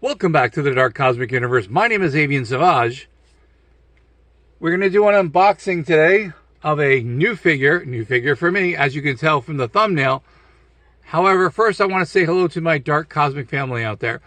Welcome back to the Dark Cosmic Universe. My name is Avian Savage. We're going to do an unboxing today of a new figure for me, as you can tell from the thumbnail. However, first I want to say hello to my Dark Cosmic family out there.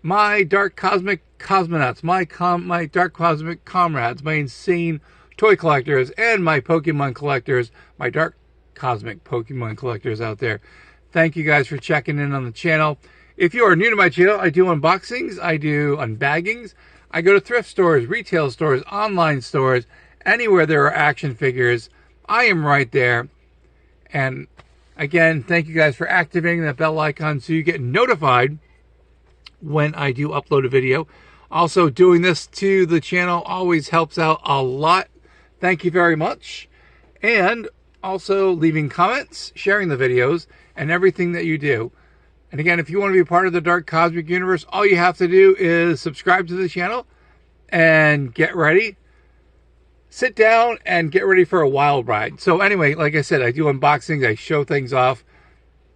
My Dark Cosmic Cosmonauts, my Dark Cosmic Comrades, my insane toy collectors, and my Pokemon collectors, my Dark Cosmic Pokémon Collectors out there. Thank you guys for checking in on the channel. If you are new to my channel, I do unboxings, I do unbaggings, I go to thrift stores, retail stores, online stores, anywhere there are action figures, I am right there. And again, thank you guys for activating that bell icon so you get notified when I do upload a video. Also, doing this to the channel always helps out a lot. Thank you very much. And also leaving comments, sharing the videos, and everything that you do. And again, if you want to be part of the Dark Cosmic Universe, all you have to do is subscribe to the channel and get ready. Sit down and get ready for a wild ride. So anyway, like I said, I do unboxings, I show things off.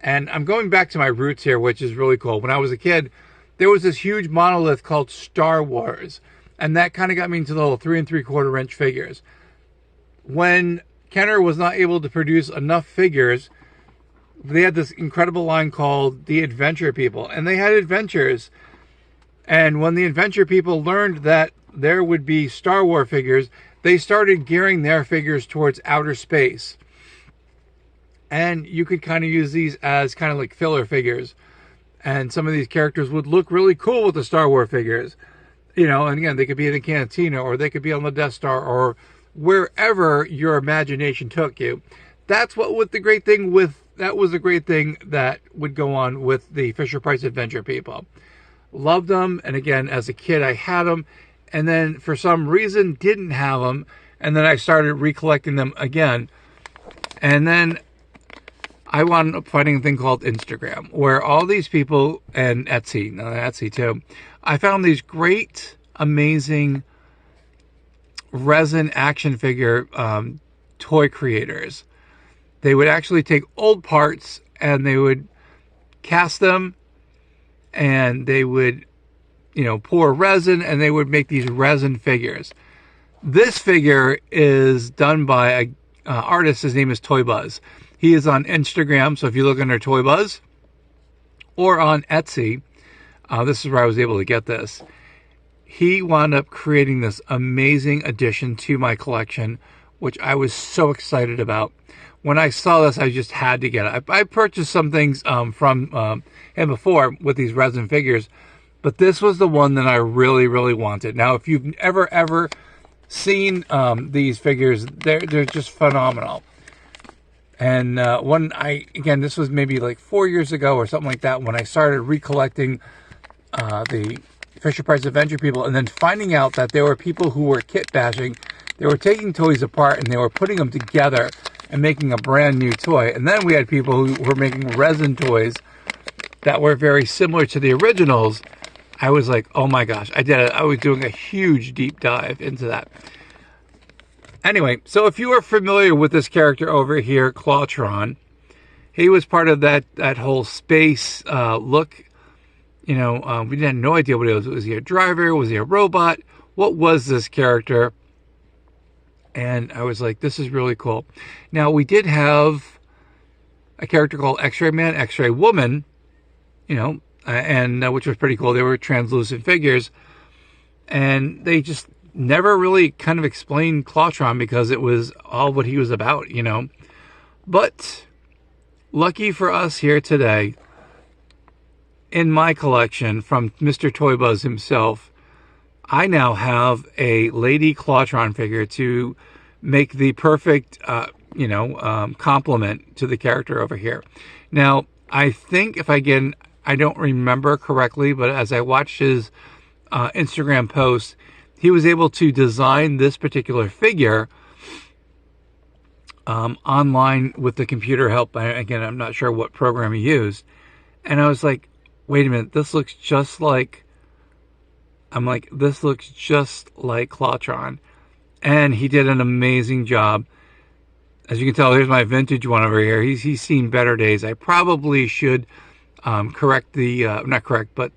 And I'm going back to my roots here, which is really cool. When I was a kid, there was this huge monolith called Star Wars. And that kind of got me into the whole 3 3/4 inch figures. When Kenner was not able to produce enough figures, they had this incredible line called the Adventure People, and they had adventures. And when the Adventure People learned that there would be Star Wars figures, they started gearing their figures towards outer space. And you could kind of use these as kind of like filler figures. And some of these characters would look really cool with the Star Wars figures. You know, and again, they could be in the cantina, or they could be on the Death Star, or wherever your imagination took you. That's what that was a great thing that would go on with the Fisher-Price Adventure People. Loved them, and again, as a kid, I had them, and then for some reason didn't have them, and then I started recollecting them again, and then I wound up finding a thing called Instagram, where all these people, and Etsy too, I found these great, amazing resin action figure toy creators. They would actually take old parts and they would cast them, and they would, pour resin, and they would make these resin figures. This figure is done by an artist. His name is Toy Buzz. He is on Instagram, so if you look under Toy Buzz, or on Etsy, this is where I was able to get this. He wound up creating this amazing addition to my collection, which I was so excited about. When I saw this, I just had to get it. I purchased some things from him before with these resin figures, but this was the one that I really, really wanted. Now, if you've ever seen these figures, they're just phenomenal. And this was maybe like 4 years ago or something like that, when I started recollecting the Fisher-Price Adventure People, and then finding out that there were people who were kit bashing. They were taking toys apart and they were putting them together and making a brand new toy. And then we had people who were making resin toys that were very similar to the originals. I was like, oh my gosh, I did it. I was doing a huge deep dive into that. Anyway, so if you are familiar with this character over here, Clawtron, he was part of that whole space look. We had no idea what it was. Was he a driver? Was he a robot? What was this character? And I was like, this is really cool. Now, we did have a character called X-Ray Man, X-Ray Woman, and which was pretty cool. They were translucent figures. And they just never really kind of explained Clawtron, because it was all what he was about, But lucky for us here today, in my collection from Mr. Toy Buzz himself, I now have a Lady Clawtron figure to make the perfect, complement to the character over here. Now, I think I don't remember correctly, but as I watched his Instagram post, he was able to design this particular figure online with the computer help. Again, I'm not sure what program he used. And I was like, wait a minute, this looks just like Clawtron. And he did an amazing job. As you can tell, here's my vintage one over here. He's seen better days. I probably should correct the, not correct, but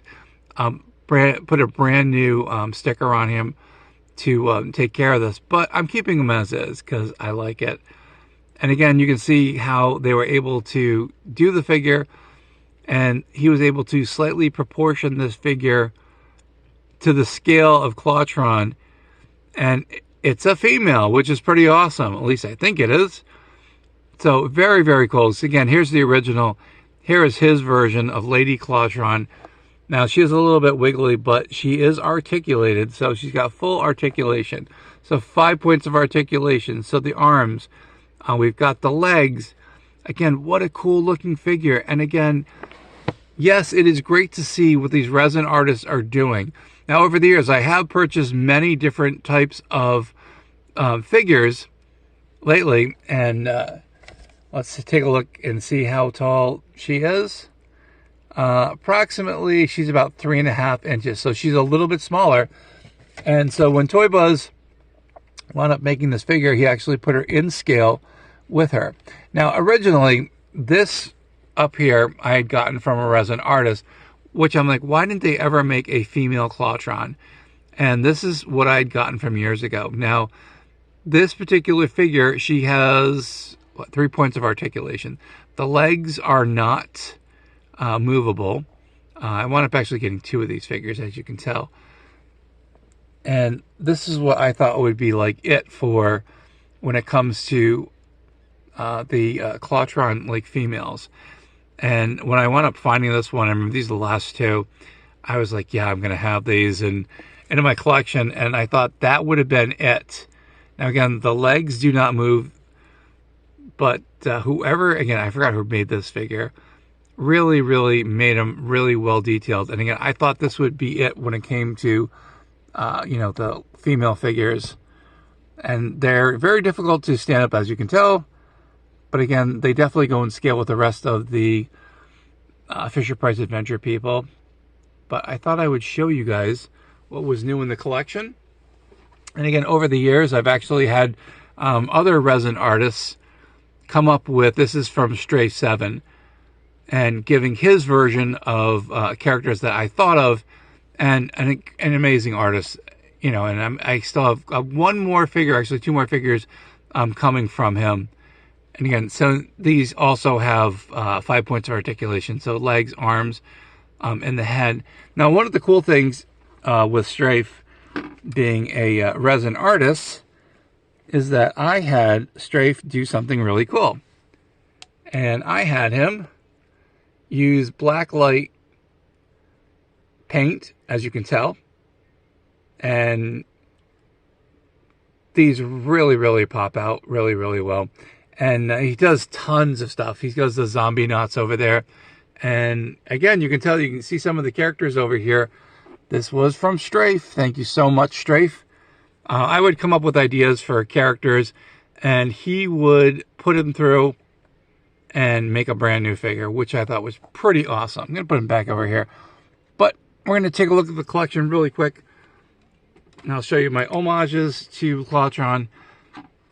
put a brand new sticker on him to take care of this, but I'm keeping him as is because I like it. And again, you can see how they were able to do the figure, and he was able to slightly proportion this figure to the scale of Clawtron, and it's a female, which is pretty awesome. At least I think it is. So very, very cool. So again, here's the original. Here is his version of Lady Clawtron. Now, she is a little bit wiggly, but she is articulated, so she's got full articulation. So 5 points of articulation. So the arms, we've got the legs. Again, what a cool looking figure. And again, yes, it is great to see what these resin artists are doing. Now, over the years, I have purchased many different types of figures lately, and let's take a look and see how tall she is. Approximately, she's about 3.5 inches, so she's a little bit smaller. And so when Toy Buzz wound up making this figure, he actually put her in scale with her. Now, originally, this up here I had gotten from a resin artist, which I'm like, why didn't they ever make a female Clawtron? And this is what I had gotten from years ago. Now, this particular figure, she has 3 points of articulation. The legs are not movable. I wound up actually getting 2 of these figures, as you can tell. And this is what I thought would be like it for when it comes to the Clawtron like females. And when I wound up finding this one, I remember these are the last 2, I was like, yeah, I'm going to have these in my collection. And I thought that would have been it. Now, again, the legs do not move. But whoever, again, I forgot who made this figure, really, really made them really well detailed. And again, I thought this would be it when it came to, you know, the female figures. And they're very difficult to stand up, as you can tell. But again, they definitely go in scale with the rest of the Fisher-Price Adventure people. But I thought I would show you guys what was new in the collection. And again, over the years, I've actually had other resin artists come up with, this is from Stray 7, and giving his version of characters that I thought of, and an amazing artist, you know. And I still have one more figure, actually 2 more figures coming from him. And again, so these also have 5 points of articulation, so legs, arms, and the head. Now, one of the cool things with Strafe being a resin artist is that I had Strafe do something really cool. And I had him use black light paint, as you can tell. And these really, really pop out really, really well. And he does tons of stuff. He goes the zombie knots over there. And again, you can tell, you can see some of the characters over here. This was from Strafe. Thank you so much, Strafe. I would come up with ideas for characters, and he would put them through and make a brand new figure, which I thought was pretty awesome. I'm going to put him back over here. But we're going to take a look at the collection really quick, and I'll show you my homages to Clawtron.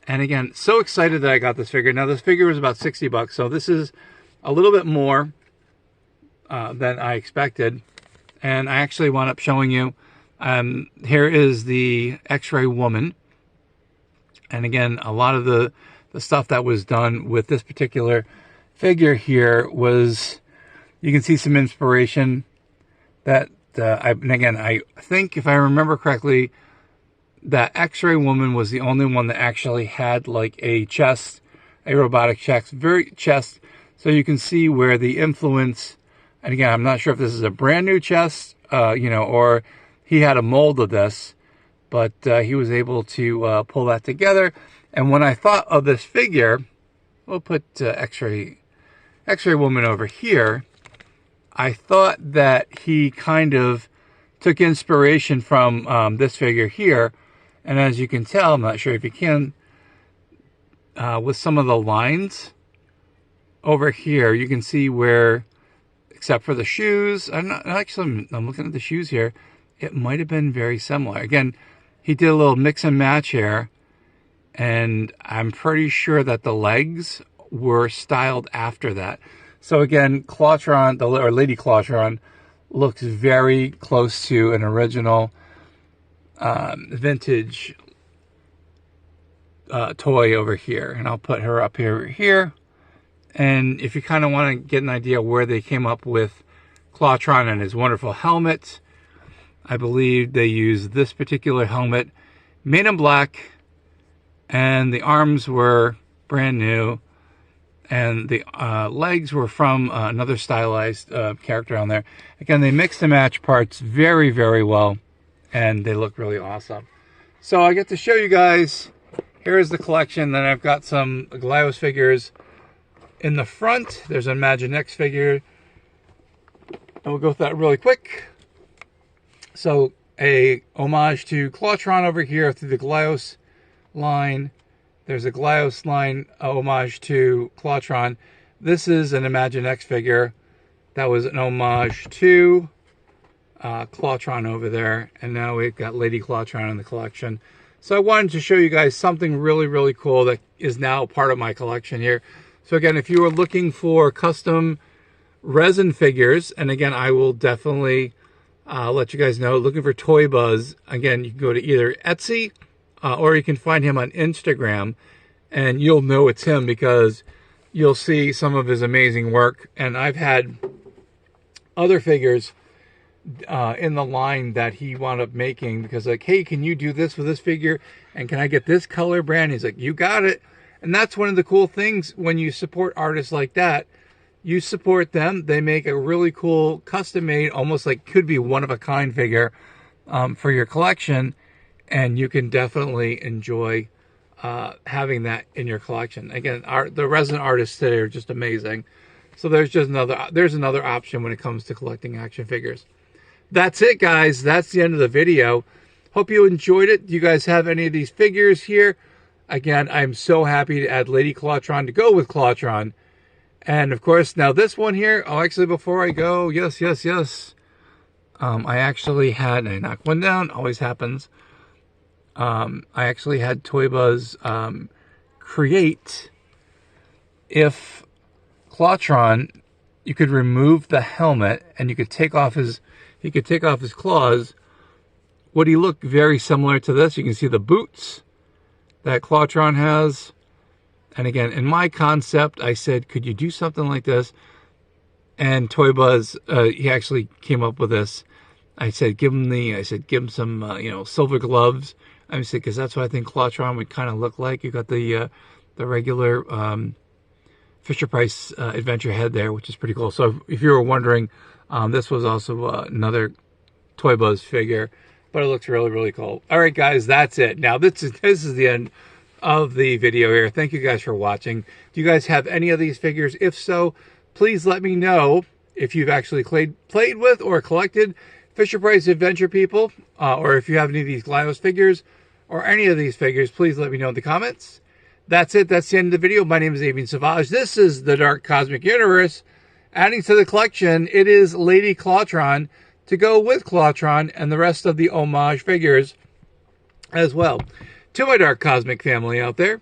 And again, so excited that I got this figure. Now, this figure was about 60 bucks, so this is a little bit more than I expected. And I actually wound up showing you, here is the X-Ray Woman. And again, a lot of the stuff that was done with this particular figure here was, you can see some inspiration that, and again, I think if I remember correctly, that X-Ray Woman was the only one that actually had like a chest, a robotic chest. So you can see where the influence, and again, I'm not sure if this is a brand new chest, you know, or he had a mold of this, but he was able to pull that together. And when I thought of this figure, we'll put X-Ray Woman over here. I thought that he kind of took inspiration from this figure here. And as you can tell, I'm not sure if you can, with some of the lines over here, you can see where, except for the shoes, I'm looking at the shoes here, it might have been very similar. Again, he did a little mix and match here, and I'm pretty sure that the legs were styled after that. So again, Clawtron, or Lady Clawtron, looks very close to an original vintage toy over here. And I'll put her up here. And if you kind of want to get an idea where they came up with Clawtron and his wonderful helmet, I believe they used this particular helmet made in black, and the arms were brand new, and the legs were from another stylized character on there. Again, they mix and match parts very, very well, and they look really awesome. So I get to show you guys, here's the collection. Then I've got some Glyos figures in the front. There's an Imaginext figure, and we'll go through that really quick. So a homage to Clawtron over here through the Glyos line. There's a Glyos line homage to Clawtron. This is an Imaginext figure that was an homage to Clawtron over there. And now we've got Lady Clawtron in the collection. So I wanted to show you guys something really, really cool that is now part of my collection here. So again, if you are looking for custom resin figures, and again, I will definitely let you guys know, looking for Toy Buzz, again, you can go to either Etsy or you can find him on Instagram, and you'll know it's him because you'll see some of his amazing work. And I've had other figures in the line that he wound up making because, like, hey, can you do this with this figure? And can I get this color brand? He's like, you got it. And that's one of the cool things when you support artists like that. You support them. They make a really cool custom-made, almost like could be one-of-a-kind figure for your collection, and you can definitely enjoy having that in your collection. Again, the resin artists today are just amazing. So there's another option when it comes to collecting action figures. That's it, guys. That's the end of the video. Hope you enjoyed it. Do you guys have any of these figures here? Again, I'm so happy to add Lady Clawtron to go with Clawtron. And of course, now this one here, oh, actually, before I go, yes. I actually had, and I knocked one down, always happens. I actually had Toy Buzz create, if Clawtron, you could remove the helmet and you could take off his, claws. Would he look very similar to this? You can see the boots that Clawtron has. And again, in my concept, I said, could you do something like this? And Toy Buzz, he actually came up with this. I said, give him some, silver gloves. I said, because that's what I think Clawtron would kind of look like. You got the regular Fisher-Price adventure head there, which is pretty cool. So if you were wondering, this was also another Toy Buzz figure, but it looks really, really cool. All right, guys, that's it. Now, this is the end of the video here. Thank you guys for watching. Do you guys have any of these figures? If so, please let me know if you've actually played with or collected Fisher-Price Adventure people, or if you have any of these Glyos figures or any of these figures, please let me know in the comments. That's it. That's the end of the video. My name is Avian Savage. This is the Dark Cosmic Universe. Adding to the collection, it is Lady Clawtron to go with Clawtron and the rest of the homage figures as well. To my Dark Cosmic family out there,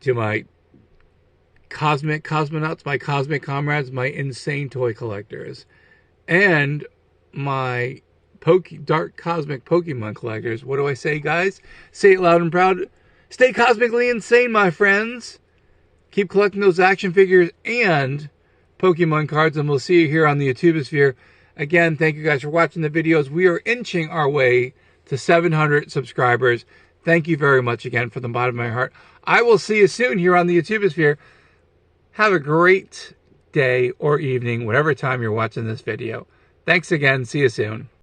to my Cosmic Cosmonauts, my Cosmic Comrades, my insane toy collectors, and my Dark Cosmic Pokémon Collectors. What do I say, guys? Say it loud and proud. Stay cosmically insane, my friends. Keep collecting those action figures and Pokemon cards, and we'll see you here on the YouTubesphere. Again, thank you guys for watching the videos. We are inching our way to 700 subscribers. Thank you very much again from the bottom of my heart. I will see you soon here on the YouTubesphere. Have a great day or evening, whatever time you're watching this video. Thanks again. See you soon.